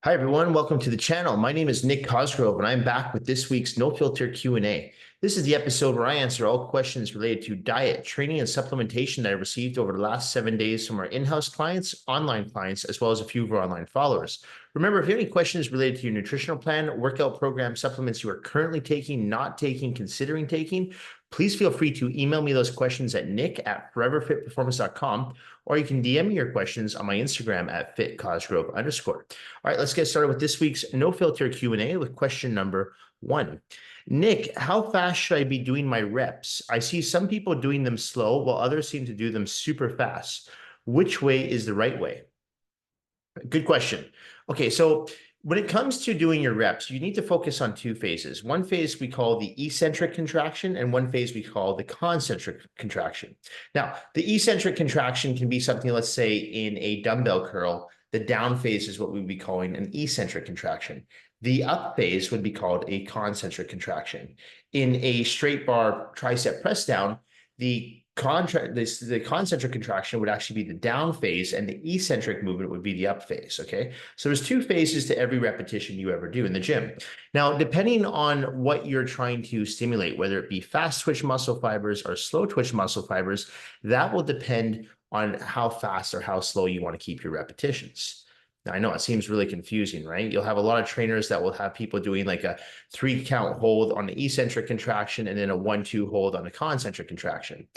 Hi, everyone. Welcome to the channel. My name is Nick Cosgrove, and I'm back with this week's No Filter Q&A. This is the episode where I answer all questions related to diet, training, and supplementation that I received over the last 7 days from our in-house clients, online clients, as well as a few of our online followers. Remember, if you have any questions related to your nutritional plan, workout program, supplements you are currently taking, not taking, considering taking, please feel free to email me those questions at nick@foreverfitperformance.com, or you can DM me your questions on my Instagram at @fitcosgrove_. All right, let's get started with this week's No Filter Q&A with question number 1. Nick, how fast should I be doing my reps? I see some people doing them slow while others seem to do them super fast. Which way is the right way? Good question. Okay, so when it comes to doing your reps, you need to focus on two phases. One phase we call the eccentric contraction, and one phase we call the concentric contraction. Now, the eccentric contraction can be something, let's say, in a dumbbell curl. The down phase is what we would be calling an eccentric contraction. The up phase would be called a concentric contraction. In a straight bar tricep press down, the concentric contraction would actually be the down phase, and the eccentric movement would be the up phase. Okay, so there's two phases to every repetition you ever do in the gym. Now, depending on what you're trying to stimulate, whether it be fast twitch muscle fibers or slow twitch muscle fibers, that will depend on how fast or how slow you want to keep your repetitions. Now, I know it seems really confusing, right? You'll have a lot of trainers that will have people doing like a 3-count hold on the eccentric contraction and then a 1-2 hold on the concentric contraction.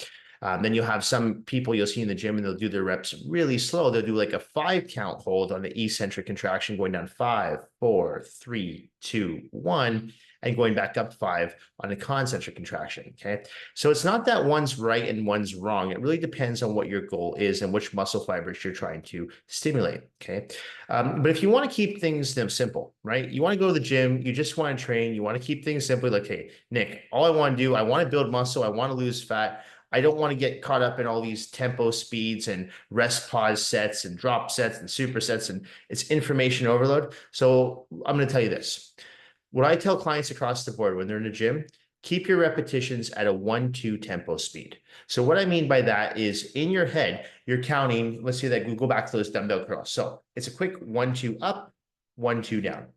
Then you'll have some people you'll see in the gym and they'll do their reps really slow. They'll do like a 5-count hold on the eccentric contraction, going down 5, 4, 3, 2, 1, and going back up 5 on the concentric contraction. Okay, so it's not that one's right and one's wrong. It really depends on what your goal is and which muscle fibers you're trying to stimulate. Okay, but if you want to keep things simple, right? You want to go to the gym, you just want to train, you want to keep things simple. Like, hey, Nick, all I want to do, I want to build muscle, I want to lose fat. I don't want to get caught up in all these tempo speeds and rest pause sets and drop sets and supersets, and it's information overload. So I'm going to tell you this. What I tell clients across the board when they're in the gym, keep your repetitions at a 1-2 tempo speed. So what I mean by that is in your head, you're counting, let's say that we go back to those dumbbell curls. So it's a quick 1-2 up, 1-2 down,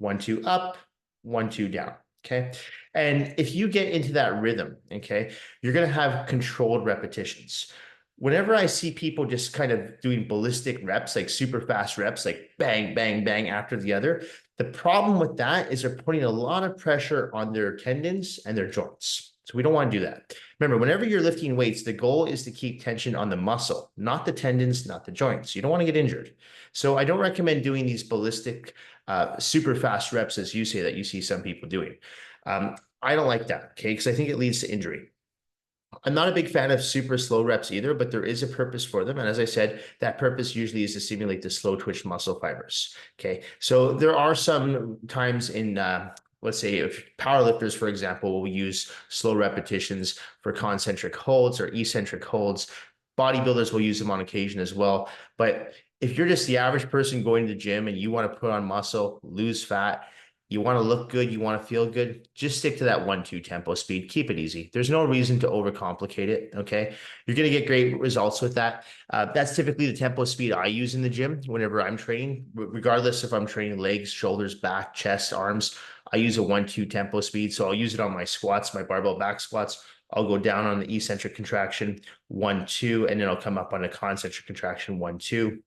1-2 up, 1-2 down. Okay. And if you get into that rhythm, okay, you're going to have controlled repetitions. Whenever I see people just kind of doing ballistic reps, like super fast reps, like bang, bang, bang after the other, the problem with that is they're putting a lot of pressure on their tendons and their joints. So we don't want to do that. Remember, whenever you're lifting weights, the goal is to keep tension on the muscle, not the tendons, not the joints. You don't want to get injured. So I don't recommend doing these ballistic, super fast reps, as you say, that you see some people doing. I don't like that, okay, because I think it leads to injury. I'm not a big fan of super slow reps either, but there is a purpose for them. And as I said, that purpose usually is to stimulate the slow twitch muscle fibers. Okay, so there are some times in, let's say, if powerlifters, for example, will use slow repetitions for concentric holds or eccentric holds. Bodybuilders will use them on occasion as well. But if you're just the average person going to the gym and you want to put on muscle, lose fat, you want to look good, you want to feel good, just stick to that 1-2 tempo speed. Keep it easy. There's no reason to overcomplicate it, okay? You're going to get great results with that. That's typically the tempo speed I use in the gym whenever I'm training, regardless if I'm training legs, shoulders, back, chest, arms. I use a 1-2 tempo speed, so I'll use it on my squats, my barbell back squats. I'll go down on the eccentric contraction, 1-2, and then I'll come up on a concentric contraction, 1-2,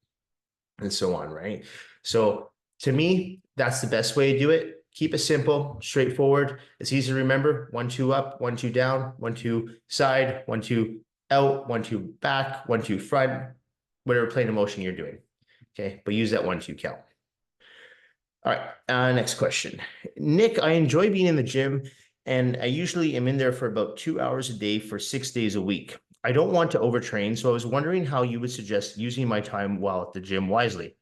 and so on, right? So to me, that's the best way to do it. Keep it simple, straightforward. It's easy to remember. 1-2 up, 1-2 down, 1-2 side, 1-2 out, 1-2 back, 1-2 front, whatever plane of motion you're doing. Okay, but use that 1-2 count. All right, next question. Nick, I enjoy being in the gym, and I usually am in there for about 2 hours a day for 6 days a week. I don't want to overtrain, so I was wondering how you would suggest using my time while at the gym wisely.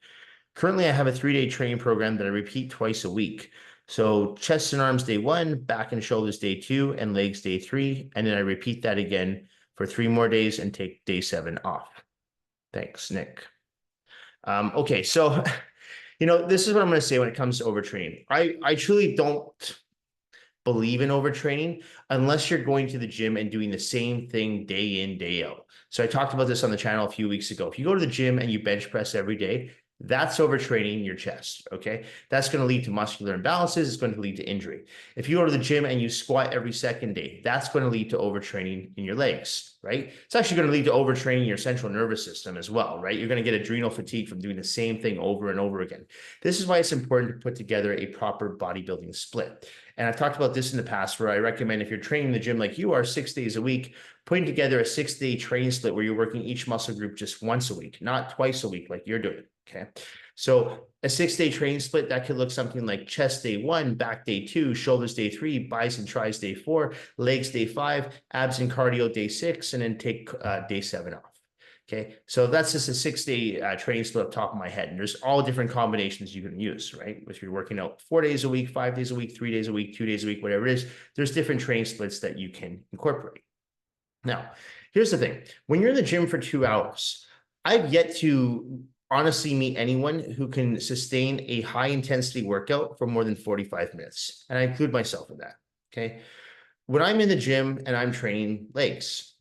Currently, I have a 3-day training program that I repeat twice a week. So chest and arms day 1, back and shoulders day 2, and legs day 3. And then I repeat that again for 3 more days and take day 7 off. Thanks, Nick. Okay, so, this is what I'm going to say when it comes to overtraining. I truly don't believe in overtraining unless you're going to the gym and doing the same thing day in, day out. So I talked about this on the channel a few weeks ago. If you go to the gym and you bench press every day, That's overtraining your chest, okay? That's going to lead to muscular imbalances. It's going to lead to injury. If you go to the gym and you squat every second day, that's going to lead to overtraining in your legs, right? It's actually going to lead to overtraining your central nervous system as well, right? You're going to get adrenal fatigue from doing the same thing over and over again. This is why it's important to put together a proper bodybuilding split. And I've talked about this in the past where I recommend if you're training in the gym like you are 6 days a week, putting together a 6-day training split where you're working each muscle group just once a week, not twice a week like you're doing. Okay. So a 6-day training split that could look something like chest day 1, back day 2, shoulders day 3, biceps and tris day 4, legs day 5, abs and cardio day 6, and then take day 7 off. Okay. So that's just a 6-day training split off the top of my head. And there's all different combinations you can use, right? If you're working out 4 days a week, 5 days a week, 3 days a week, 2 days a week, whatever it is, there's different training splits that you can incorporate. Now, here's the thing. When you're in the gym for 2 hours, I've yet to honestly meet anyone who can sustain a high intensity workout for more than 45 minutes. And I include myself in that. Okay. When I'm in the gym and I'm training legs,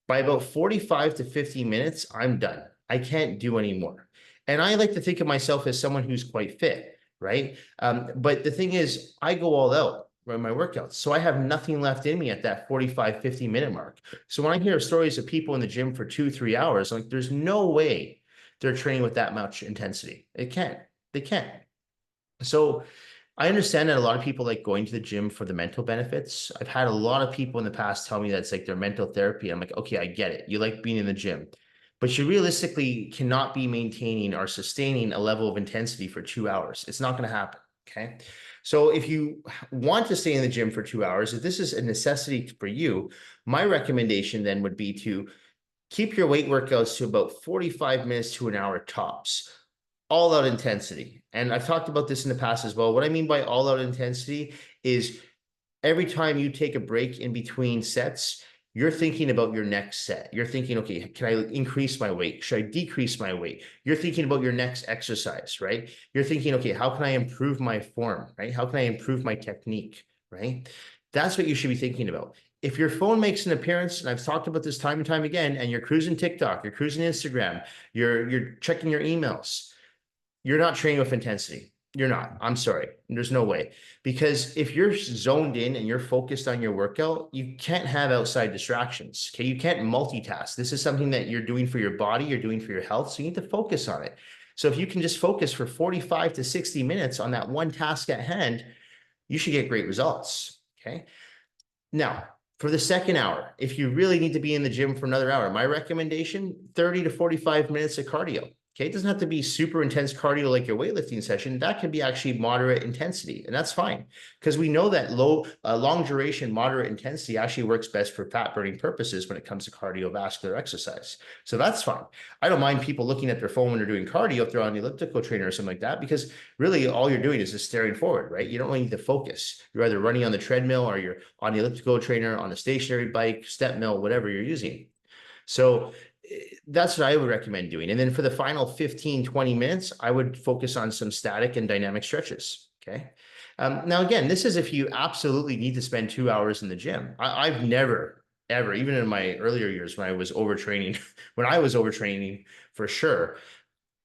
by about 45 to 50 minutes, I'm done. I can't do anymore. And I like to think of myself as someone who's quite fit, right? But the thing is, I go all out in my workouts. So I have nothing left in me at that 45, 50-minute mark. So when I hear stories of people in the gym for 2-3 hours, like there's no way they're training with that much intensity. They can't. So I understand that a lot of people like going to the gym for the mental benefits. I've had a lot of people in the past tell me that's like their mental therapy. I'm like, okay, I get it. You like being in the gym, but you realistically cannot be maintaining or sustaining a level of intensity for 2 hours. It's not going to happen. Okay. So if you want to stay in the gym for 2 hours, if this is a necessity for you, my recommendation then would be to keep your weight workouts to about 45 minutes to an hour tops, all out intensity. And I've talked about this in the past as well. What I mean by all out intensity is every time you take a break in between sets, you're thinking about your next set. You're thinking, okay, can I increase my weight? Should I decrease my weight? You're thinking about your next exercise, right? You're thinking, okay, how can I improve my form, right? How can I improve my technique, right? That's what you should be thinking about. If your phone makes an appearance, and I've talked about this time and time again, and you're cruising TikTok, you're cruising Instagram, you're checking your emails, you're not training with intensity. You're not. I'm sorry. There's no way. Because if you're zoned in and you're focused on your workout, you can't have outside distractions. Okay. You can't multitask. This is something that you're doing for your body, you're doing for your health. So you need to focus on it. So if you can just focus for 45 to 60 minutes on that one task at hand, you should get great results. Okay. Now, for the second hour, if you really need to be in the gym for another hour, my recommendation, 30 to 45 minutes of cardio. Okay, it doesn't have to be super intense cardio like your weightlifting session. That can be actually moderate intensity, and that's fine because we know that long duration, moderate intensity actually works best for fat burning purposes when it comes to cardiovascular exercise. So that's fine. I don't mind people looking at their phone when they're doing cardio if they're on the elliptical trainer or something like that, because really all you're doing is just staring forward, right? You don't really need to focus. You're either running on the treadmill or you're on the elliptical trainer, on a stationary bike, step mill, whatever you're using. So that's what I would recommend doing. And then for the final 15, 20 minutes, I would focus on some static and dynamic stretches. Okay. Now, again, this is if you absolutely need to spend 2 hours in the gym. I've never, ever, even in my earlier years when I was overtraining, for sure,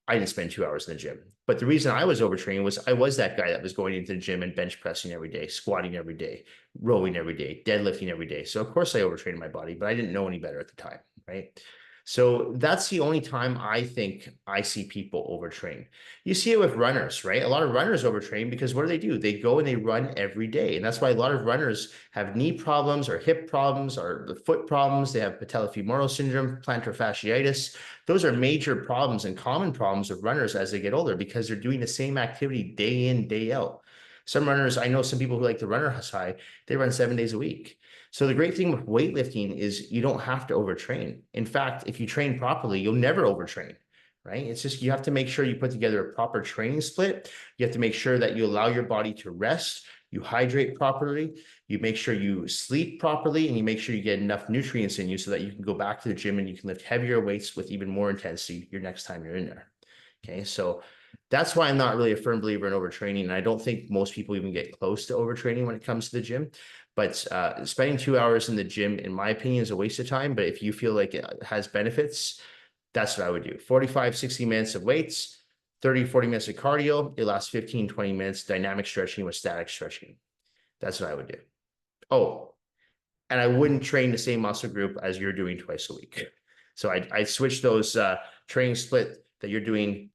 I didn't spend 2 hours in the gym. But the reason I was overtraining was I was that guy that was going into the gym and bench pressing every day, squatting every day, rowing every day, deadlifting every day. So of course I overtrained my body, but I didn't know any better at the time, right? So that's the only time I think I see people overtrain. You see it with runners, right? A lot of runners overtrain because what do? They go and they run every day. And that's why a lot of runners have knee problems or hip problems or the foot problems. They have patellofemoral syndrome, plantar fasciitis. Those are major problems and common problems with runners as they get older because they're doing the same activity day in, day out. Some runners, I know some people who like to run high, they run 7 days a week. So the great thing with weightlifting is you don't have to overtrain. In fact, if you train properly, you'll never overtrain, right? It's just you have to make sure you put together a proper training split. You have to make sure that you allow your body to rest, you hydrate properly, you make sure you sleep properly, and you make sure you get enough nutrients in you so that you can go back to the gym and you can lift heavier weights with even more intensity your next time you're in there. Okay, so that's why I'm not really a firm believer in overtraining. And I don't think most people even get close to overtraining when it comes to the gym. But spending 2 hours in the gym, in my opinion, is a waste of time. But if you feel like it has benefits, that's what I would do. 45, 60 minutes of weights, 30, 40 minutes of cardio. It lasts 15, 20 minutes, dynamic stretching with static stretching. That's what I would do. Oh, and I wouldn't train the same muscle group as you're doing twice a week. So I'd switch those training split that you're doing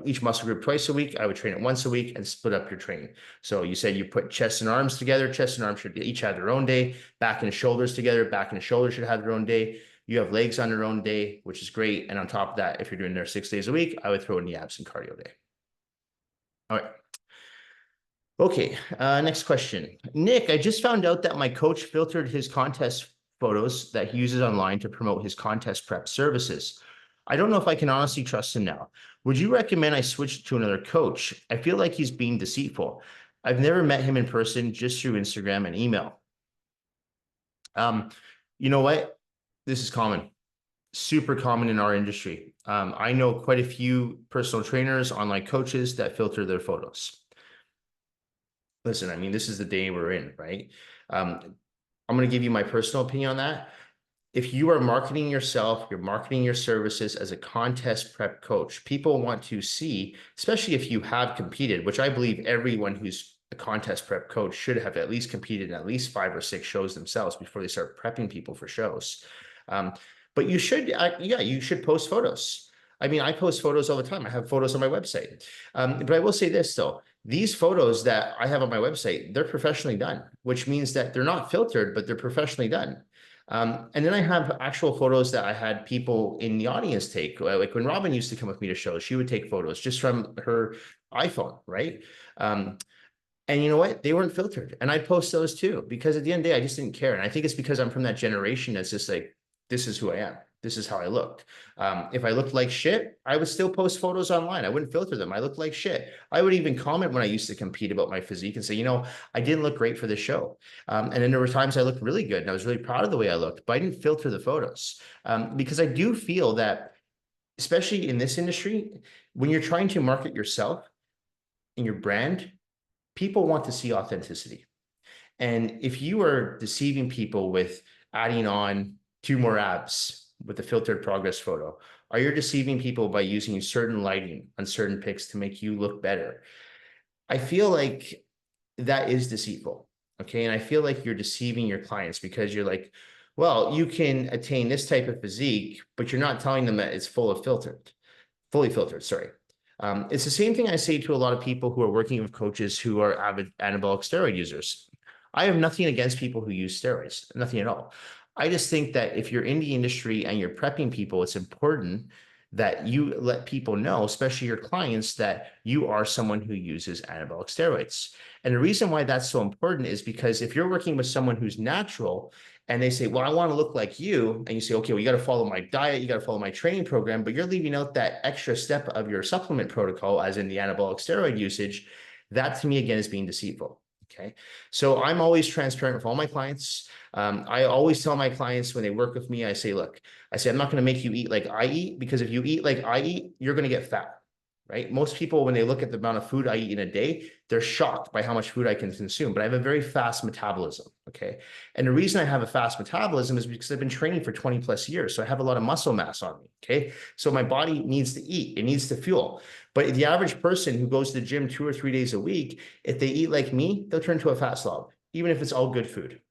each muscle group twice a week. I would train it once a week and split up your training. So you said you put chest and arms together. Chest and arms should each have their own day. Back and shoulders together. Back and shoulders should have their own day. You have legs on their own day, which is great. And on top of that, if you're doing there 6 days a week, I would throw in the abs and cardio day. All right. Okay, next question. Nick, I just found out that my coach filtered his contest photos that he uses online to promote his contest prep services. I don't know if I can honestly trust him now. Would you recommend I switch to another coach? I feel like he's being deceitful. I've never met him in person, just through Instagram and email. You know what? This is common, super common in our industry. I know quite a few personal trainers, online coaches that filter their photos. Listen, I mean, this is the day we're in, right? I'm going to give you my personal opinion on that. If you are marketing yourself, you're marketing your services as a contest prep coach, people want to see, especially if you have competed, which I believe everyone who's a contest prep coach should have at least competed in at least 5 or 6 shows themselves before they start prepping people for shows. But you should, yeah, you should post photos. I mean, I post photos all the time. I have photos on my website. But I will say this though, these photos that I have on my website, they're professionally done, which means that they're not filtered, but they're professionally done. And then I have actual photos that I had people in the audience take. Like when Robin used to come with me to shows, she would take photos just from her iPhone, right? And you know what? They weren't filtered. And I post those too, because at the end of the day, I just didn't care. And I think it's because I'm from that generation that's just like, this is who I am. This is how I looked. If I looked like shit, I would still post photos online. I wouldn't filter them. I looked like shit. I would even comment when I used to compete about my physique and say, you know, I didn't look great for the show. And then there were times I looked really good and I was really proud of the way I looked, but I didn't filter the photos because I do feel that, especially in this industry, when you're trying to market yourself and your brand, people want to see authenticity. And if you are deceiving people with adding on 2 more abs with the filtered progress photo, or you're deceiving people by using certain lighting on certain pics to make you look better, I feel like that is deceitful. Okay. And I feel like you're deceiving your clients because you're like, well, you can attain this type of physique, but you're not telling them that it's fully filtered, sorry. It's the same thing I say to a lot of people who are working with coaches who are avid anabolic steroid users. I have nothing against people who use steroids, nothing at all. I just think that if you're in the industry and you're prepping people, it's important that you let people know, especially your clients, that you are someone who uses anabolic steroids. And the reason why that's so important is because if you're working with someone who's natural and they say, well, I want to look like you, and you say, okay, well, you got to follow my diet, you got to follow my training program, but you're leaving out that extra step of your supplement protocol, as in the anabolic steroid usage, that to me, again, is being deceitful. Okay. So I'm always transparent with all my clients. I always tell my clients when they work with me, I say, look, I'm not going to make you eat like I eat, because if you eat like I eat, you're going to get fat, right? Most people, when they look at the amount of food I eat in a day, they're shocked by how much food I can consume, but I have a very fast metabolism. Okay. And the reason I have a fast metabolism is because I've been training for 20 plus years. So I have a lot of muscle mass on me. Okay. So my body needs to eat, it needs to fuel. But the average person who goes to the gym 2 or 3 days a week, if they eat like me, they'll turn to a fat slob, even if it's all good food.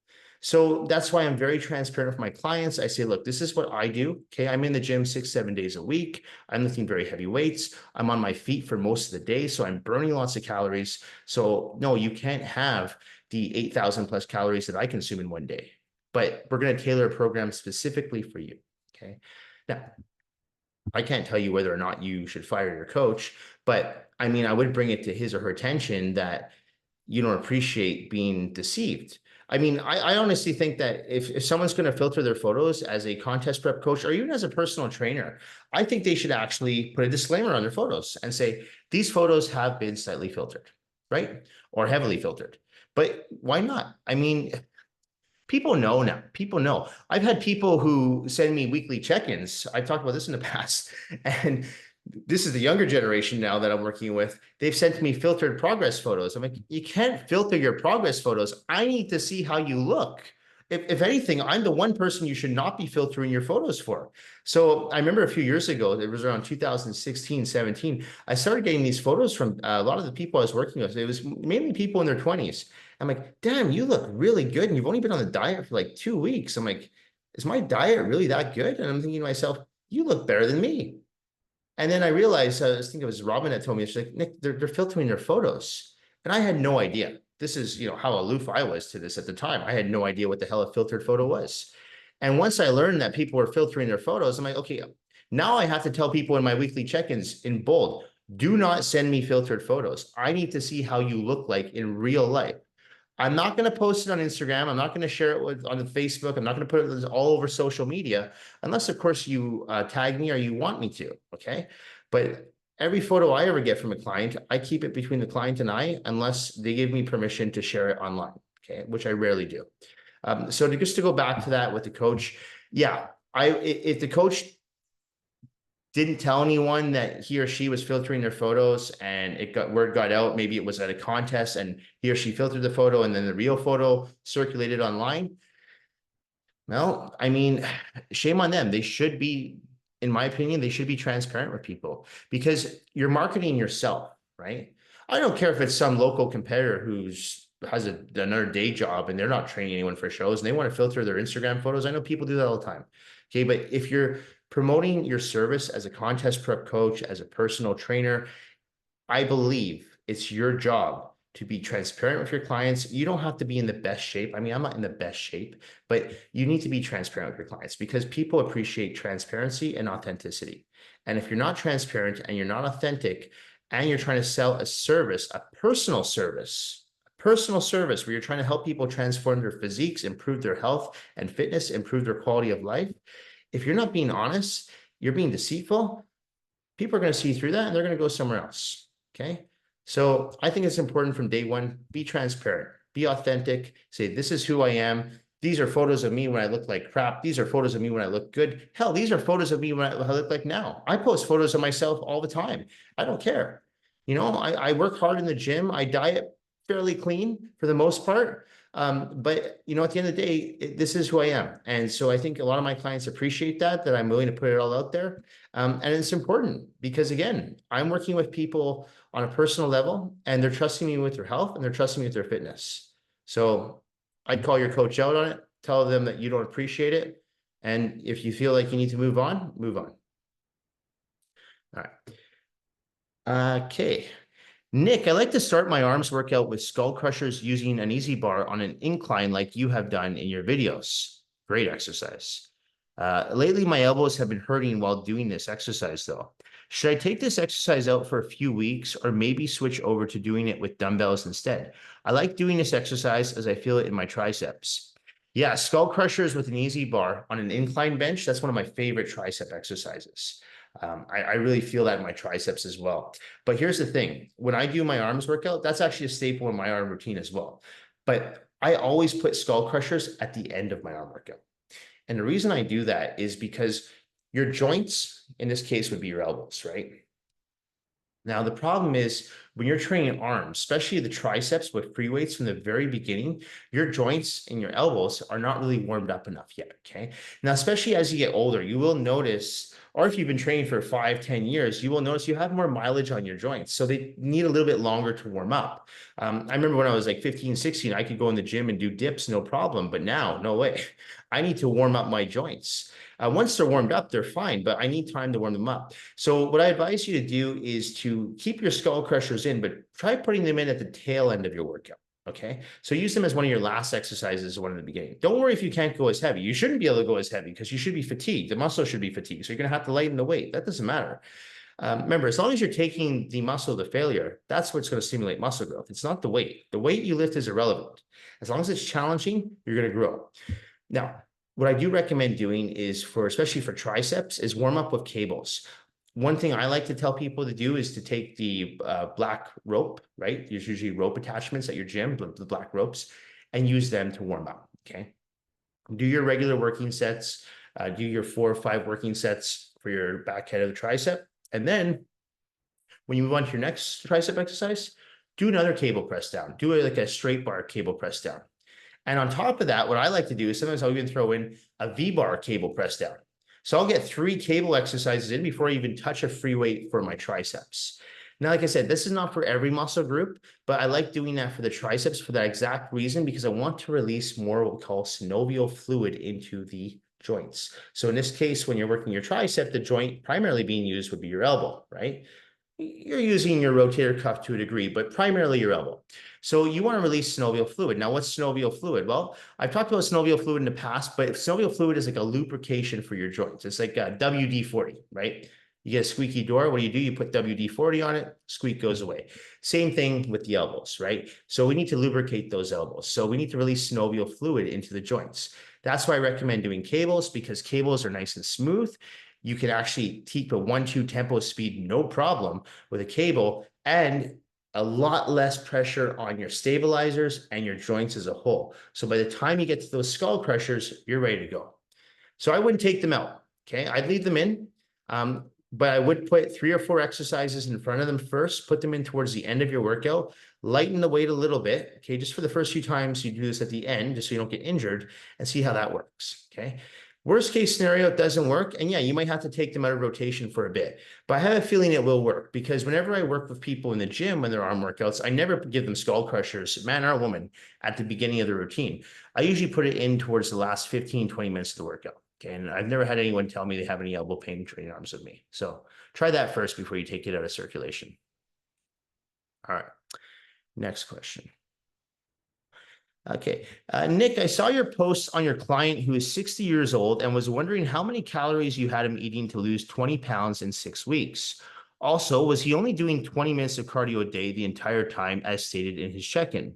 So that's why I'm very transparent with my clients. I say, look, this is what I do. Okay. I'm in the gym 6, 7 days a week. I'm lifting very heavy weights. I'm on my feet for most of the day. So I'm burning lots of calories. So no, you can't have the 8,000 plus calories that I consume in one day, but we're going to tailor a program specifically for you. Okay. Now, I can't tell you whether or not you should fire your coach, but I mean, I would bring it to his or her attention that you don't appreciate being deceived. I mean, I honestly think that if someone's going to filter their photos as a contest prep coach or even as a personal trainer, I think they should actually put a disclaimer on their photos and say, these photos have been slightly filtered, right? Or heavily filtered. But why not? I mean, people know now. People know. I've had people who send me weekly check-ins. I've talked about this in the past. And this is the younger generation now that I'm working with. They've sent me filtered progress photos. I'm like, you can't filter your progress photos. I need to see how you look. if anything, I'm the one person you should not be filtering your photos for. So I remember a few years ago, it was around 2016, 17, I started getting these photos from a lot of the people I was working with. It was mainly people in their 20s. I'm like, damn, you look really good. And you've only been on the diet for like 2 weeks. I'm like, is my diet really that good? And I'm thinking to myself, you look better than me. And then I realized, I think it was Robin that told me, she's like, Nick, they're filtering their photos. And I had no idea. This is, how aloof I was to this at the time. I had no idea what the hell a filtered photo was. And once I learned that people were filtering their photos, I'm like, okay, now I have to tell people in my weekly check-ins in bold, do not send me filtered photos. I need to see how you look like in real life. I'm not going to post it on Instagram. I'm not going to share it on Facebook. I'm not going to put it all over social media, unless, of course, you tag me or you want me to. Okay. But every photo I ever get from a client, I keep it between the client and I, unless they give me permission to share it online. Okay. Which I rarely do. So just to go back to that with the coach. Yeah. If the coach didn't tell anyone that he or she was filtering their photos and word got out, maybe it was at a contest and he or she filtered the photo and then the real photo circulated online. Well, I mean, shame on them. They should be, in my opinion, they should be transparent with people because you're marketing yourself, right? I don't care if it's some local competitor who's has another day job and they're not training anyone for shows and they want to filter their Instagram photos. I know people do that all the time. Okay, but if you're promoting your service as a contest prep coach, as a personal trainer, I believe it's your job to be transparent with your clients. You don't have to be in the best shape. I mean, I'm not in the best shape, but you need to be transparent with your clients because people appreciate transparency and authenticity. And if you're not transparent and you're not authentic and you're trying to sell a service, a personal service where you're trying to help people transform their physiques, improve their health and fitness, improve their quality of life, if you're not being honest, you're being deceitful, people are going to see through that and they're going to go somewhere else. Okay. So I think it's important from day one, be transparent, be authentic, say, this is who I am. These are photos of me when I look like crap. These are photos of me when I look good. Hell, these are photos of me when I look like now. I post photos of myself all the time. I don't care. I work hard in the gym. I diet fairly clean for the most part. But at the end of the day, this is who I am. And so I think a lot of my clients appreciate that I'm willing to put it all out there. And it's important because again, I'm working with people on a personal level and they're trusting me with their health and they're trusting me with their fitness. So I'd call your coach out on it, tell them that you don't appreciate it. And if you feel like you need to move on, move on. All right. Okay. Nick, I like to start my arms workout with skull crushers using an easy bar on an incline like you have done in your videos. Great exercise. Lately, my elbows have been hurting while doing this exercise, though. Should I take this exercise out for a few weeks or maybe switch over to doing it with dumbbells instead? I like doing this exercise as I feel it in my triceps. Yeah, skull crushers with an easy bar on an incline bench, that's one of my favorite tricep exercises. I really feel that in my triceps as well. But here's the thing, when I do my arms workout, that's actually a staple in my arm routine as well. But I always put skull crushers at the end of my arm workout. And the reason I do that is because your joints, in this case, would be your elbows, right? Now, the problem is when you're training arms, especially the triceps with free weights from the very beginning, your joints and your elbows are not really warmed up enough yet, okay? Now, especially as you get older, you will notice, or if you've been training for 5-10 years, you will notice you have more mileage on your joints. So they need a little bit longer to warm up. I remember when I was like 15, 16, I could go in the gym and do dips, no problem. But now, no way. I need to warm up my joints. Once they're warmed up, they're fine, but I need time to warm them up. So what I advise you to do is to keep your skull crushers in, but try putting them in at the tail end of your workout. Okay. So use them as one of your last exercises, one in the beginning. Don't worry if you can't go as heavy. You shouldn't be able to go as heavy because you should be fatigued. The muscle should be fatigued. So you're going to have to lighten the weight. That doesn't matter. Remember, as long as you're taking the muscle to failure, that's what's going to stimulate muscle growth. It's not the weight. The weight you lift is irrelevant. As long as it's challenging, you're going to grow. Now, what I do recommend doing is especially for triceps, is warm up with cables. One thing I like to tell people to do is to take the black rope, right? There's usually rope attachments at your gym, the black ropes, and use them to warm up, okay? Do your regular working sets, do your 4 or 5 working sets for your back head of the tricep. And then when you move on to your next tricep exercise, do another cable press down. Do like a straight bar cable press down. And on top of that, what I like to do is sometimes I'll even throw in a V-bar cable press down. So I'll get 3 cable exercises in before I even touch a free weight for my triceps. Now, like I said, this is not for every muscle group, but I like doing that for the triceps for that exact reason, because I want to release more what we call synovial fluid into the joints. So in this case, when you're working your tricep, the joint primarily being used would be your elbow, right? You're using your rotator cuff to a degree, but primarily your elbow. So you want to release synovial fluid. Now, what's synovial fluid? Well, I've talked about synovial fluid in the past, but synovial fluid is like a lubrication for your joints. It's like a WD-40, right? You get a squeaky door. What do? You put WD-40 on it, squeak goes away. Same thing with the elbows, right? So we need to lubricate those elbows. So we need to release synovial fluid into the joints. That's why I recommend doing cables, because cables are nice and smooth. You can actually keep a 1-2 tempo speed, no problem, with a cable, and a lot less pressure on your stabilizers and your joints as a whole. So by the time you get to those skull crushers, you're ready to go. So I wouldn't take them out. Okay. I'd leave them in. But I would put 3 or 4 exercises in front of them first, put them in towards the end of your workout, lighten the weight a little bit. Okay. Just for the first few times, you do this at the end, just so you don't get injured, and see how that works. Okay. Worst case scenario, it doesn't work. And yeah, you might have to take them out of rotation for a bit, but I have a feeling it will work, because whenever I work with people in the gym when they're arm workouts, I never give them skull crushers, man or woman, at the beginning of the routine. I usually put it in towards the last 15, 20 minutes of the workout. Okay. And I've never had anyone tell me they have any elbow pain training arms with me. So try that first before you take it out of circulation. All right. Next question. Okay. Nick, I saw your post on your client who is 60 years old and was wondering how many calories you had him eating to lose 20 pounds in 6 weeks. Also, was he only doing 20 minutes of cardio a day the entire time, as stated in his check-in?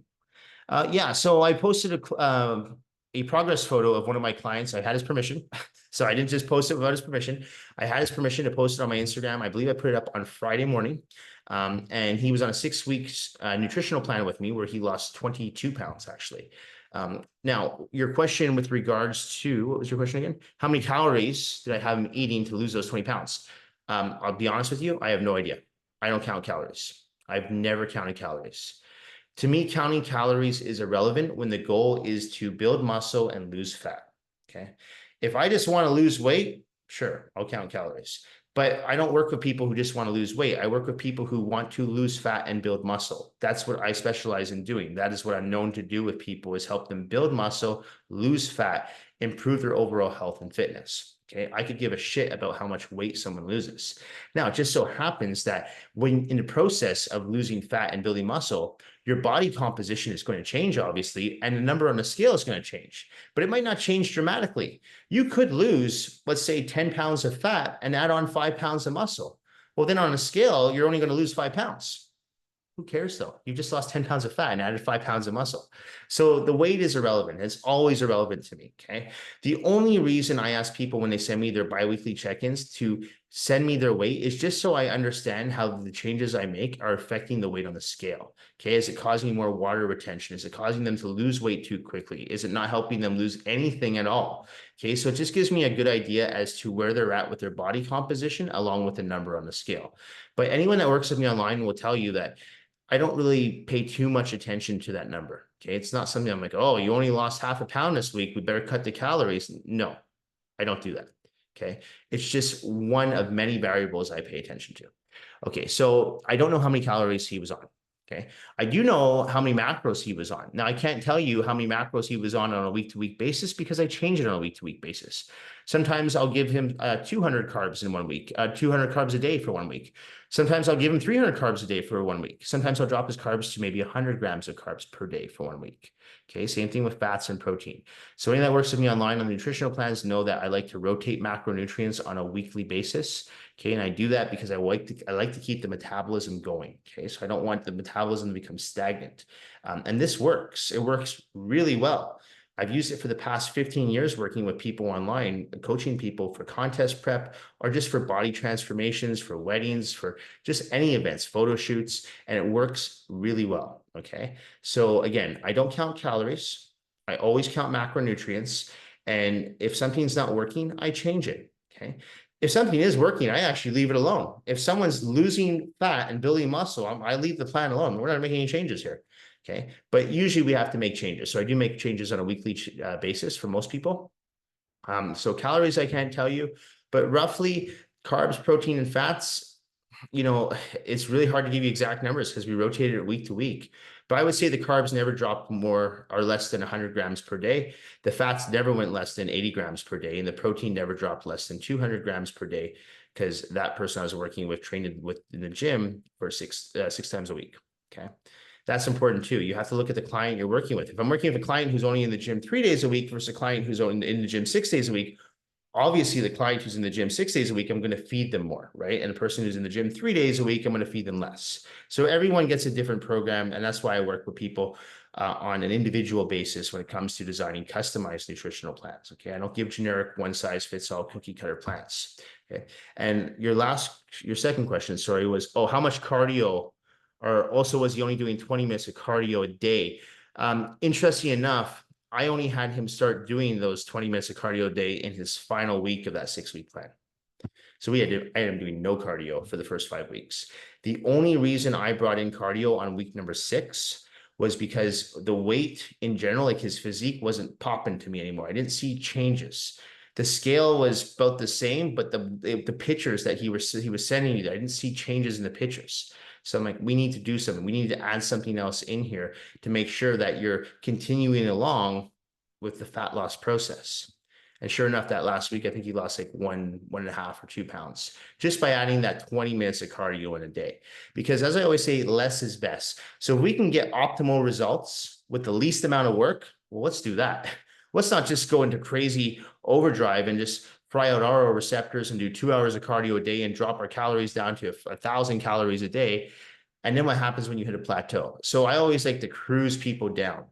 Yeah, so I posted a progress photo of one of my clients. I had his permission. So I didn't just post it without his permission. I had his permission to post it on my Instagram. I believe I put it up on Friday morning. And he was on a 6 weeks nutritional plan with me where he lost 22 pounds, actually. Now, your question with regards to, what was your question again? How many calories did I have him eating to lose those 20 pounds? I'll be honest with you, I have no idea. I don't count calories. I've never counted calories. To me, counting calories is irrelevant when the goal is to build muscle and lose fat. Okay. If I just want to lose weight, sure, I'll count calories. But I don't work with people who just want to lose weight. I work with people who want to lose fat and build muscle. That's what I specialize in doing. That is what I'm known to do with people, is help them build muscle, lose fat, improve their overall health and fitness. Okay. I could give a shit about how much weight someone loses. Now, it just so happens that when in the process of losing fat and building muscle, your body composition is going to change, obviously, and the number on the scale is going to change, but it might not change dramatically. You could lose, let's say, 10 pounds of fat and add on 5 pounds of muscle. Well, then on a scale, you're only going to lose 5 pounds. Who cares though? You just lost 10 pounds of fat and added 5 pounds of muscle. So the weight is irrelevant. It's always irrelevant to me. Okay. The only reason I ask people when they send me their biweekly check-ins to send me their weight is just so I understand how the changes I make are affecting the weight on the scale. Okay. Is it causing more water retention? Is it causing them to lose weight too quickly? Is it not helping them lose anything at all? Okay. So it just gives me a good idea as to where they're at with their body composition, along with the number on the scale. But anyone that works with me online will tell you that I don't really pay too much attention to that number. Okay. It's not something I'm like, oh, you only lost half a pound this week, we better cut the calories. No, I don't do that. Okay. It's just one of many variables I pay attention to. Okay. So I don't know how many calories he was on. Okay. I do know how many macros he was on. Now, I can't tell you how many macros he was on a week-to-week basis, because I change it on a week-to-week basis. Sometimes I'll give him 200 carbs in 1 week, 200 carbs a day for 1 week. Sometimes I'll give him 300 carbs a day for 1 week. Sometimes I'll drop his carbs to maybe 100 grams of carbs per day for 1 week. Okay, same thing with fats and protein. So anyone that works with me online on the nutritional plans know that I like to rotate macronutrients on a weekly basis. Okay, and I do that because I like to keep the metabolism going. Okay, so I don't want the metabolism to become stagnant. And this works. It works really well. I've used it for the past 15 years working with people online, coaching people for contest prep, or just for body transformations, for weddings, for just any events, photo shoots, and it works really well. Okay. So again, I don't count calories. I always count macronutrients. And if something's not working, I change it. Okay. If something is working, I actually leave it alone. If someone's losing fat and building muscle, I leave the plan alone. We're not making any changes here. Okay. But usually we have to make changes. So I do make changes on a weekly basis for most people. So calories, I can't tell you, but roughly carbs, protein, and fats, it's really hard to give you exact numbers because we rotate it week to week. But I would say the carbs never dropped more or less than 100 grams per day. The fats never went less than 80 grams per day. And the protein never dropped less than 200 grams per day because that person I was working with trained with in the gym for six times a week. Okay. That's important too. You have to look at the client you're working with. If I'm working with a client who's only in the gym 3 days a week versus a client who's in the gym 6 days a week, obviously the client who's in the gym 6 days a week, I'm going to feed them more, right? And the person who's in the gym 3 days a week, I'm going to feed them less. So everyone gets a different program. And that's why I work with people on an individual basis when it comes to designing customized nutritional plans. Okay. I don't give generic one size fits all cookie cutter plans. Okay. And your second question, sorry, was, oh, how much cardio, or also was he only doing 20 minutes of cardio a day? Interesting enough, I only had him start doing those 20 minutes of cardio a day in his final week of that 6-week plan. So I had him doing no cardio for the first 5 weeks. The only reason I brought in cardio on week number 6 was because the weight in general, like his physique, wasn't popping to me anymore. I didn't see changes. The scale was about the same, but the pictures that he was sending me, I didn't see changes in the pictures. So I'm like, we need to do something. We need to add something else in here to make sure that you're continuing along with the fat loss process. And sure enough, that last week, I think he lost like 1.5 or 2 pounds just by adding that 20 minutes of cardio in a day. Because as I always say, less is best. So if we can get optimal results with the least amount of work, well, let's do that. Let's not just go into crazy overdrive and just fry out our receptors and do 2 hours of cardio a day and drop our calories down to 1,000 calories a day. And then what happens when you hit a plateau? So I always like to cruise people down.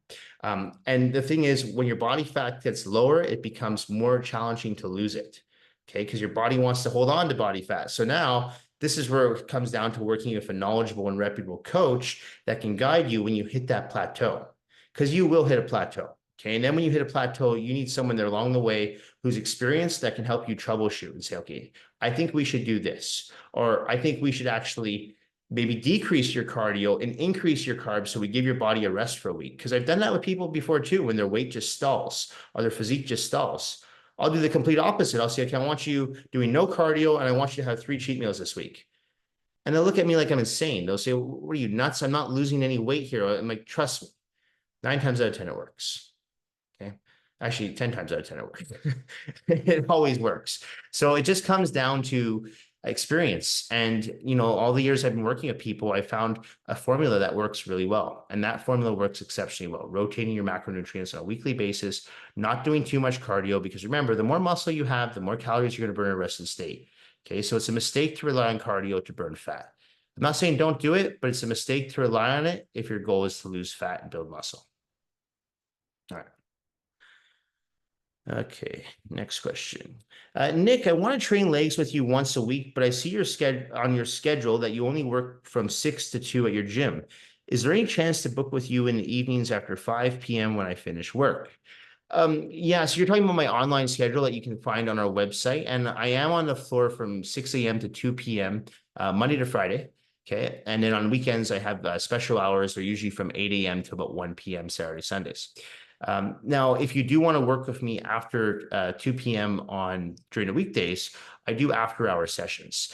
And the thing is, when your body fat gets lower, it becomes more challenging to lose it. Okay, because your body wants to hold on to body fat. So now this is where it comes down to working with a knowledgeable and reputable coach that can guide you when you hit that plateau, because you will hit a plateau. Okay. And then when you hit a plateau, you need someone there along the way who's experienced that can help you troubleshoot and say, okay, I think we should do this, or I think we should actually maybe decrease your cardio and increase your carbs so we give your body a rest for a week. Because I've done that with people before too, when their weight just stalls or their physique just stalls. I'll do the complete opposite. I'll say, okay, I want you doing no cardio and I want you to have 3 cheat meals this week. And they'll look at me like I'm insane. They'll say, what are you, nuts? I'm not losing any weight here. I'm like, trust me, 9 times out of 10, it works. Okay. Actually, 10 times out of 10, it works. It always works. So it just comes down to experience. And, all the years I've been working with people, I found a formula that works really well. And that formula works exceptionally well. Rotating your macronutrients on a weekly basis, not doing too much cardio, because remember, the more muscle you have, the more calories you're going to burn in rested state. Okay. So it's a mistake to rely on cardio to burn fat. I'm not saying don't do it, but it's a mistake to rely on it if your goal is to lose fat and build muscle. All right. Okay, next question. Nick, I want to train legs with you once a week, but I see on your schedule that you only work from 6 to 2 at your gym. Is there any chance to book with you in the evenings after 5 p.m. when I finish work? Yeah, so you're talking about my online schedule that you can find on our website, and I am on the floor from 6 a.m. to 2 p.m. Monday to Friday. Okay, and then on weekends I have special hours. They're usually from 8 a.m. to about 1 p.m. Saturday, Sundays. Now, if you do want to work with me after 2 p.m. during the weekdays, I do after-hour sessions.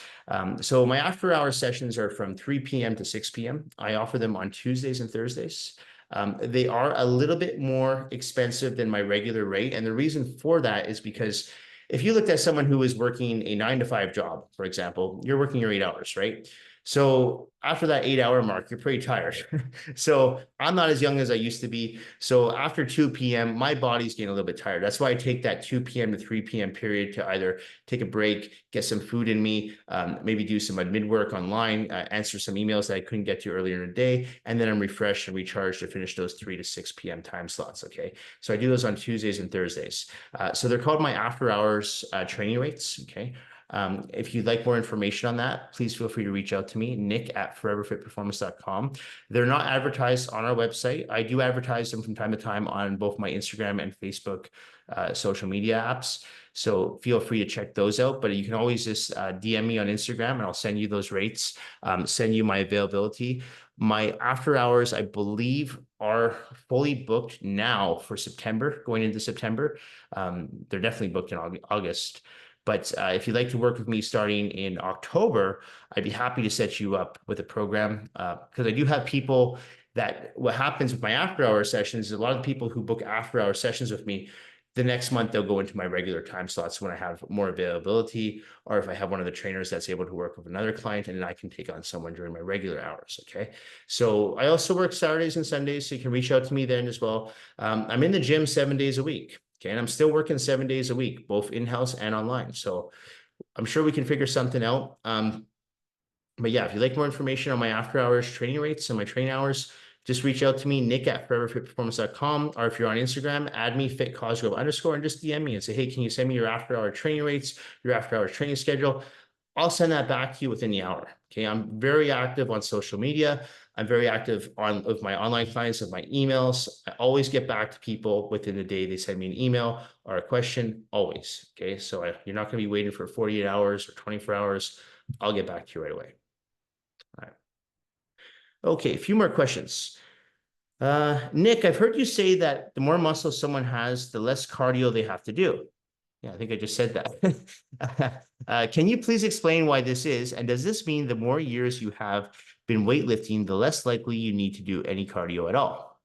So my after-hour sessions are from 3 p.m. to 6 p.m. I offer them on Tuesdays and Thursdays. They are a little bit more expensive than my regular rate. And the reason for that is because if you looked at someone who is working a 9-to-5 job, for example, you're working your 8 hours, right? So after that 8-hour mark, you're pretty tired. So I'm not as young as I used to be. So after 2 p.m., my body's getting a little bit tired. That's why I take that 2 p.m. to 3 p.m. period to either take a break, get some food in me, maybe do some admin work online, answer some emails that I couldn't get to earlier in the day. And then I'm refreshed and recharged to finish those 3 to 6 p.m. time slots. Okay. So I do those on Tuesdays and Thursdays. So they're called my after hours training rates. Okay. If you'd like more information on that, please feel free to reach out to me, nick@foreverfitperformance.com. They're not advertised on our website. I do advertise them from time to time on both my Instagram and Facebook social media apps. So feel free to check those out, but you can always just DM me on Instagram and I'll send you those rates, send you my availability. My after hours, I believe, are fully booked now for September, going into September. They're definitely booked in August. But if you'd like to work with me starting in October, I'd be happy to set you up with a program because I do have people that what happens with my after hour sessions is a lot of people who book after hour sessions with me, the next month they'll go into my regular time slots when I have more availability, or if I have one of the trainers that's able to work with another client, and then I can take on someone during my regular hours. Okay. So I also work Saturdays and Sundays, so you can reach out to me then as well. I'm in the gym 7 days a week. Okay. And I'm still working 7 days a week, both in-house and online. So I'm sure we can figure something out. But yeah, if you'd like more information on my after hours training rates and my training hours, just reach out to me, nick@foreverfitperformance.com, or if you're on Instagram, add me _, and just DM me and say, hey, can you send me your after hour training rates, your after hours training schedule? I'll send that back to you within the hour. Okay. I'm very active on social media. I'm very active with my online clients, with my emails. I always get back to people within the day. They send me an email or a question, always. Okay. So you're not going to be waiting for 48 hours or 24 hours. I'll get back to you right away. All right. Okay, a few more questions. Nick, I've heard you say that the more muscle someone has, the less cardio they have to do. Yeah, I think I just said that. Can you please explain why this is? And does this mean the more years you have been weightlifting, the less likely you need to do any cardio at all?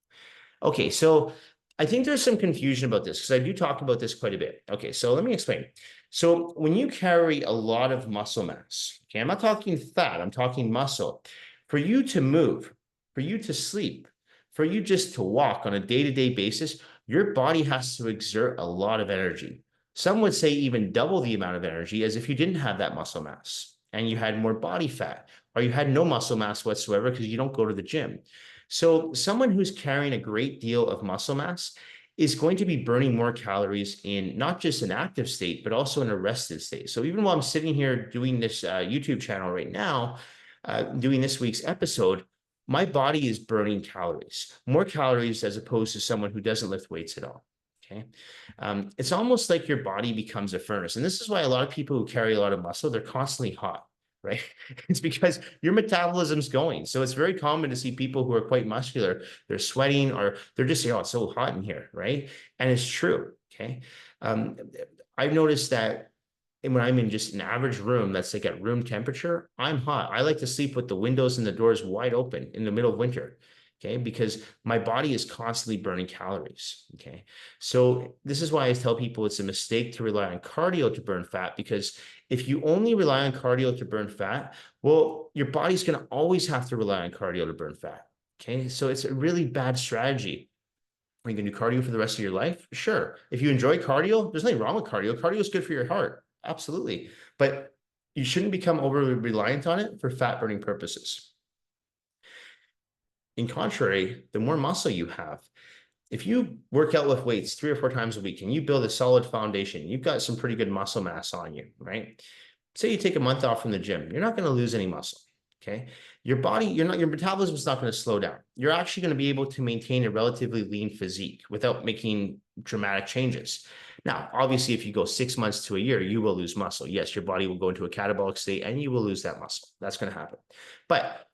Okay, so I think there's some confusion about this because I do talk about this quite a bit. Okay, so let me explain. So when you carry a lot of muscle mass, okay, I'm not talking fat, I'm talking muscle. For you to move, for you to sleep, for you just to walk on a day-to-day basis, your body has to exert a lot of energy. Some would say even double the amount of energy as if you didn't have that muscle mass and you had more body fat, or you had no muscle mass whatsoever because you don't go to the gym. So someone who's carrying a great deal of muscle mass is going to be burning more calories in not just an active state, but also in a rested state. So even while I'm sitting here doing this YouTube channel right now, doing this week's episode, my body is burning calories, more calories as opposed to someone who doesn't lift weights at all. Okay. It's almost like your body becomes a furnace. And this is why a lot of people who carry a lot of muscle, they're constantly hot, right? It's because your metabolism's going. So it's very common to see people who are quite muscular, they're sweating or they're just saying, oh, it's so hot in here, right? And it's true. Okay. I've noticed that when I'm in just an average room that's like at room temperature, I'm hot. I like to sleep with the windows and the doors wide open in the middle of winter. Okay, because my body is constantly burning calories. Okay, so this is why I tell people it's a mistake to rely on cardio to burn fat, because if you only rely on cardio to burn fat, well, your body's going to always have to rely on cardio to burn fat. Okay, so it's a really bad strategy. Are you going to do cardio for the rest of your life? Sure. If you enjoy cardio, there's nothing wrong with cardio. Cardio is good for your heart. Absolutely. But you shouldn't become overly reliant on it for fat burning purposes. In contrary, the more muscle you have, if you work out with weights 3 or 4 times a week and you build a solid foundation, you've got some pretty good muscle mass on you, right? Say you take a month off from the gym, you're not going to lose any muscle. Okay. Your body, your metabolism is not going to slow down. You're actually going to be able to maintain a relatively lean physique without making dramatic changes. Now, obviously, if you go 6 months to a year, you will lose muscle. Yes, your body will go into a catabolic state and you will lose that muscle. That's going to happen. But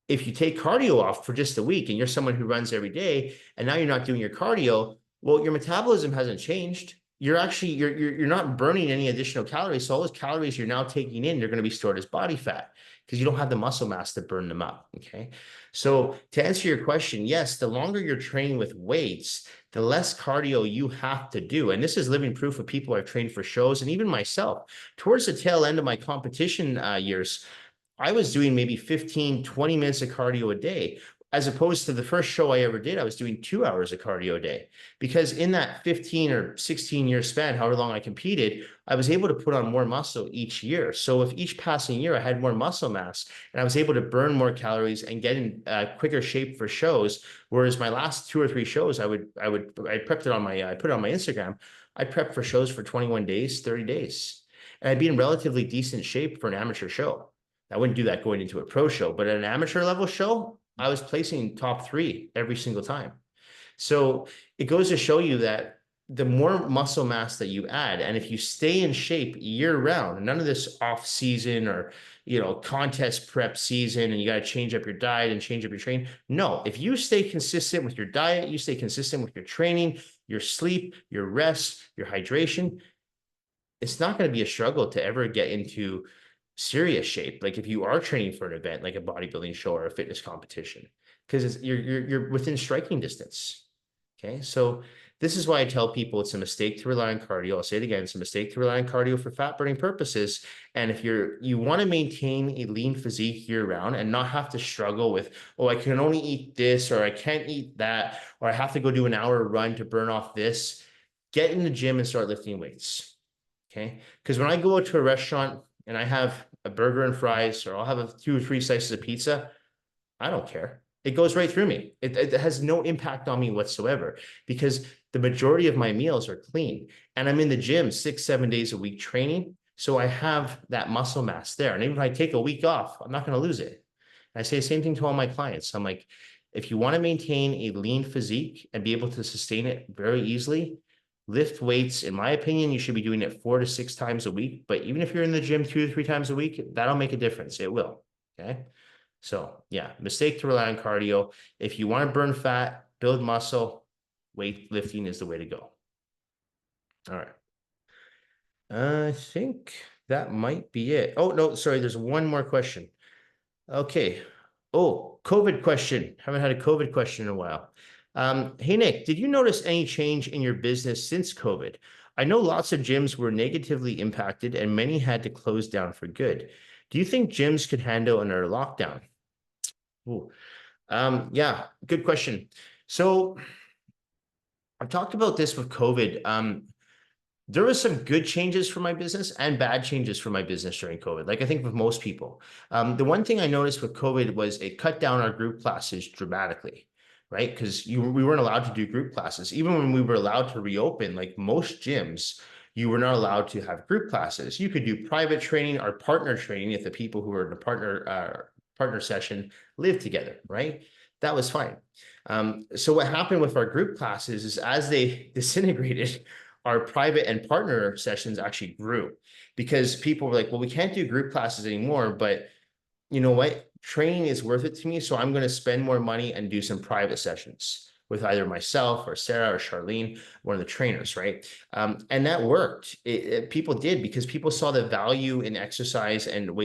if you take cardio off for just a week and you're someone who runs every day and now you're not doing your cardio, well, your metabolism hasn't changed. You're actually, you're not burning any additional calories. So all those calories you're now taking in, they're going to be stored as body fat because you don't have the muscle mass to burn them up. Okay. So to answer your question, yes, the longer you're training with weights, the less cardio you have to do. And this is living proof of people I've trained for shows and even myself. Towards the tail end of my competition years, I was doing maybe 15, 20 minutes of cardio a day, as opposed to the first show I ever did, I was doing 2 hours of cardio a day. Because in that 15 or 16-year span, however long I competed, I was able to put on more muscle each year. So if each passing year I had more muscle mass and I was able to burn more calories and get in quicker shape for shows, whereas my last 2 or 3 shows, I prepped it on I put it on my Instagram. I prepped for shows for 21 days, 30 days. And I'd be in relatively decent shape for an amateur show. I wouldn't do that going into a pro show, but at an amateur level show, I was placing top 3 every single time. So it goes to show you that the more muscle mass that you add, and if you stay in shape year round, none of this off season or contest prep season, and you got to change up your diet and change up your training. No, if you stay consistent with your diet, you stay consistent with your training, your sleep, your rest, your hydration, it's not going to be a struggle to ever get into serious shape. Like if you are training for an event like a bodybuilding show or a fitness competition, because you're within striking distance. Okay, so this is why I tell people it's a mistake to rely on cardio. I'll say it again, it's a mistake to rely on cardio for fat burning purposes. And if you want to maintain a lean physique year round and not have to struggle with, oh, I can only eat this, or I can't eat that, or I have to go do an hour run to burn off this, get in the gym and start lifting weights. Okay, because when I go to a restaurant and I have a burger and fries, or I'll have 2 or 3 slices of pizza, I don't care. It goes right through me. It has no impact on me whatsoever, because the majority of my meals are clean, and I'm in the gym 6, 7 days a week training. So I have that muscle mass there. And even if I take a week off, I'm not going to lose it. And I say the same thing to all my clients. I'm like, if you want to maintain a lean physique and be able to sustain it very easily, lift weights. In my opinion, you should be doing it 4 to 6 times a week. But even if you're in the gym 2 to 3 times a week, that'll make a difference. It will. Okay. So yeah, mistake to rely on cardio. If you want to burn fat, build muscle, weightlifting is the way to go. All right. I think that might be it. Oh, no, sorry. There's one more question. Okay. Oh, COVID question. Haven't had a COVID question in a while. Hey, Nick, did you notice any change in your business since COVID? I know lots of gyms were negatively impacted and many had to close down for good. Do you think gyms could handle another lockdown? Ooh. Yeah, good question. So I've talked about this with COVID. There was some good changes for my business and bad changes for my business during COVID. Like I think with most people, the one thing I noticed with COVID was it cut down our group classes dramatically, right? Because we weren't allowed to do group classes. Even when we were allowed to reopen, like most gyms, you were not allowed to have group classes. You could do private training or partner training if the people who were in a partner session lived together, right? That was fine. So what happened with our group classes is as they disintegrated, our private and partner sessions actually grew, because people were like, well, we can't do group classes anymore, but you know what? Training is worth it to me. So I'm going to spend more money and do some private sessions with either myself or Sarah or Charlene, one of the trainers, right? And that worked. People did, because people saw the value in exercise and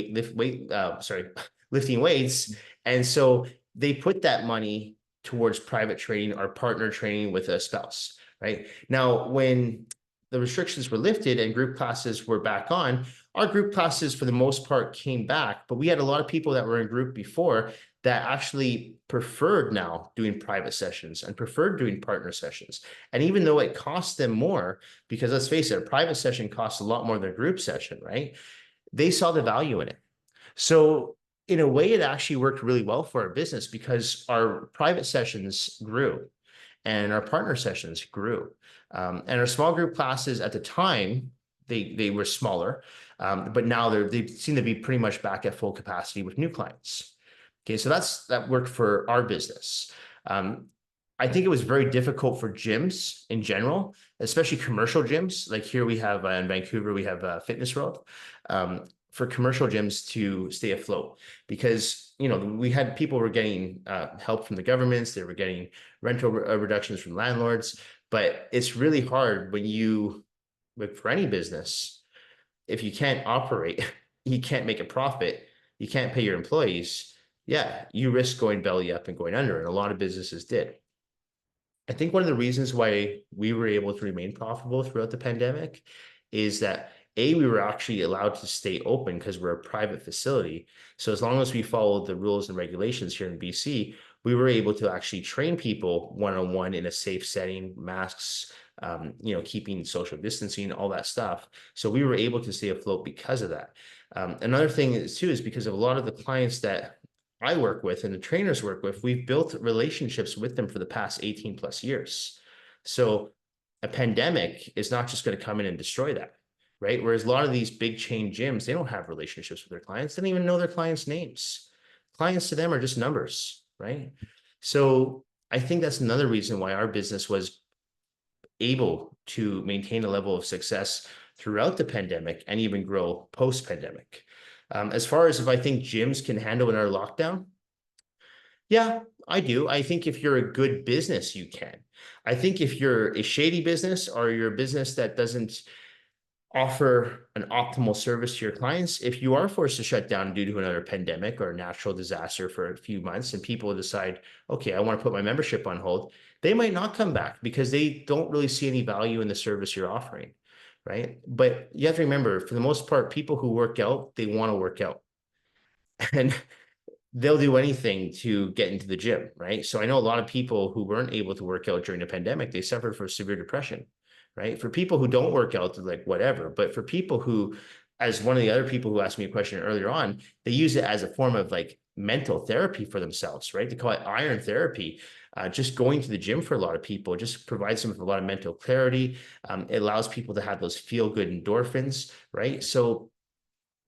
lifting weights. And so they put that money towards private training or partner training with a spouse, right? Now, when the restrictions were lifted and group classes were back on, our group classes for the most part came back, but we had a lot of people that were in group before that actually preferred now doing private sessions and preferred doing partner sessions. And even though it cost them more, because let's face it, a private session costs a lot more than a group session, right? They saw the value in it. So in a way, it actually worked really well for our business, because our private sessions grew and our partner sessions grew. And our small group classes at the time, they were smaller, but now they seem to be pretty much back at full capacity with new clients. Okay, so that worked for our business. I think it was very difficult for gyms in general, especially commercial gyms. Like here we have in Vancouver, we have Fitness World. For commercial gyms to stay afloat, because we had people were getting help from the governments, they were getting rental reductions from landlords, but it's really hard when for any business, if you can't operate, you can't make a profit, you can't pay your employees, yeah, you risk going belly up and going under, and a lot of businesses did. I think one of the reasons why we were able to remain profitable throughout the pandemic is that we were actually allowed to stay open because we're a private facility. So as long as we followed the rules and regulations here in BC, we were able to actually train people one-on-one in a safe setting, masks, keeping social distancing, all that stuff. So we were able to stay afloat because of that. Another thing is too, is because of a lot of the clients that I work with and the trainers work with, we've built relationships with them for the past 18 plus years. So a pandemic is not just going to come in and destroy that, right? Whereas a lot of these big chain gyms, they don't have relationships with their clients. They don't even know their clients' names. Clients to them are just numbers, right? So I think that's another reason why our business was able to maintain a level of success throughout the pandemic and even grow post-pandemic. As far as if I think gyms can handle another lockdown, yeah, I do. I think if you're a good business, you can. I think if you're a shady business or you're a business that doesn't offer an optimal service to your clients, if you are forced to shut down due to another pandemic or a natural disaster for a few months and people decide, okay, I want to put my membership on hold, they might not come back because they don't really see any value in the service you're offering, right? But you have to remember, for the most part, people who work out, they want to work out. And they'll do anything to get into the gym, right? So I know a lot of people who weren't able to work out during the pandemic, they suffered from severe depression, right? For people who don't work out, they're like, whatever. But for people who, as one of the other people who asked me a question earlier on, they use it as a form of like mental therapy for themselves, right? They call it iron therapy. Just going to the gym for a lot of people just provides them with a lot of mental clarity. It allows people to have those feel good endorphins, right? So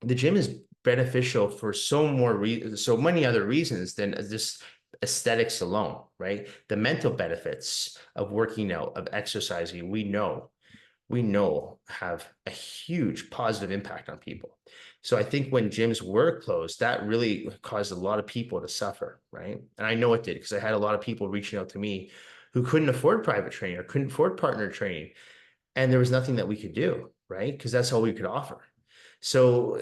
the gym is beneficial for so many other reasons than just aesthetics alone, right? The mental benefits of working out, of exercising, we know have a huge positive impact on people. So I think when gyms were closed, that really caused a lot of people to suffer, right? And I know it did because I had a lot of people reaching out to me who couldn't afford private training or couldn't afford partner training, and there was nothing that we could do, right? Because that's all we could offer. So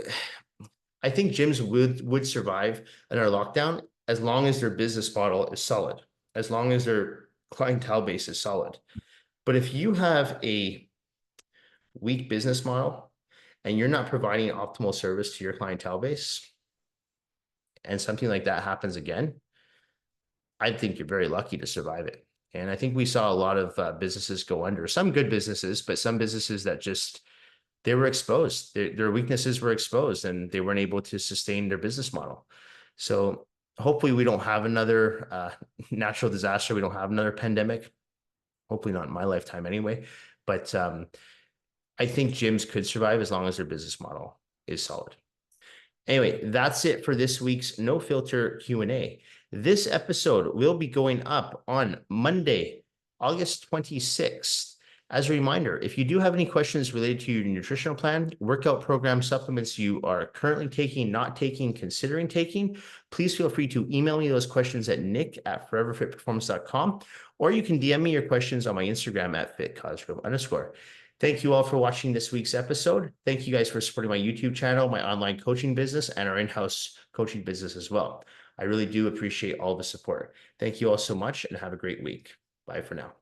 I think gyms would survive in our lockdown as long as their business model is solid, as long as their clientele base is solid. But if you have a weak business model and you're not providing optimal service to your clientele base, and something like that happens again, I think you're very lucky to survive it. And I think we saw a lot of businesses go under, some good businesses, but some businesses that just they were exposed. Their weaknesses were exposed and they weren't able to sustain their business model. So hopefully we don't have another natural disaster. We don't have another pandemic. Hopefully not in my lifetime anyway. But I think gyms could survive as long as their business model is solid. Anyway, that's it for this week's No Filter Q&A. This episode will be going up on Monday, August 26th. As a reminder, if you do have any questions related to your nutritional plan, workout program, supplements you are currently taking, not taking, considering taking, please feel free to email me those questions at nick@foreverfitperformance.com, or you can DM me your questions on my Instagram at @fitcosgrove_. Thank you all for watching this week's episode. Thank you guys for supporting my YouTube channel, my online coaching business, and our in-house coaching business as well. I really do appreciate all the support. Thank you all so much and have a great week. Bye for now.